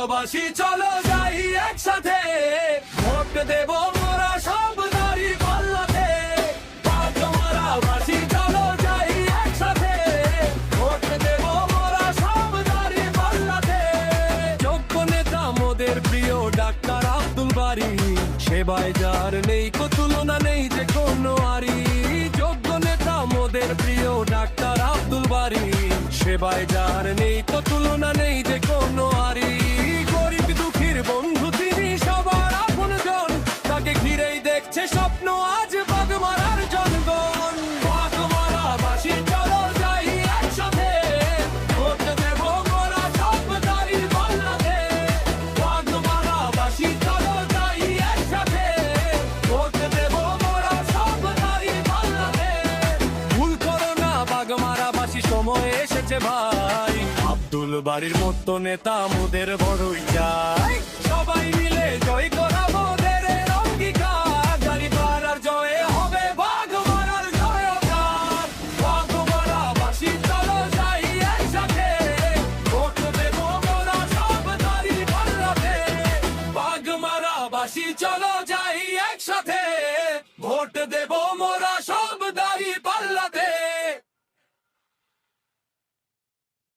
বাগমারাবাসী চলো যাই একসাথে, ভোট দেব মোরা সব দাড়ি পাল্লাতে। বাগমারাবাসী চলো যাই একসাথে, ভোট দেব মোরা সব দাড়ি পাল্লাতে। যোগ্য নেতা মোদের প্রিয় ডাক্তার আব্দুল বারী, সেবায় যার নেই কো তুলনা, নেই যে কোনো আরি। যোগ্য নেতা মোদের প্রিয় ডাক্তার আব্দুল বারী, সেবায় যার নেই কো তুলনা, নেই যে কোনো আরি। গরিব দুঃখীর বন্ধু তিনি, সবার আপনজন, তাকে ঘিরেই দেখছে স্বপ্ন আজ বাগমারার জনগণ। বাগমারাবাসী চলো যাই একসাথে, ভোট দেব মোরা সব দাড়ি পাল্লাতে। বাগমারাবাসী চলো যাই একসাথে, ভোট দেব মোরা সব দাড়ি পাল্লাতে। ভুল করো না বাগমারাবাসী, সময় এসেছে ভাই, আব্দুল বারীর মতো নেতা মোদের বড়ই চাই। সবাই মিলে জয় করা মোদের অঙ্গীকার, দাঁড়িপাড়ার জয়ে হবে বাগমারার জয়গান। বাগমারাবাসী চলো যাই একসাথে, ভোট দেব মোরা সব দাড়ি পাল্লাতে। বাগমারাবাসী চলো যাই একসাথে, ভোট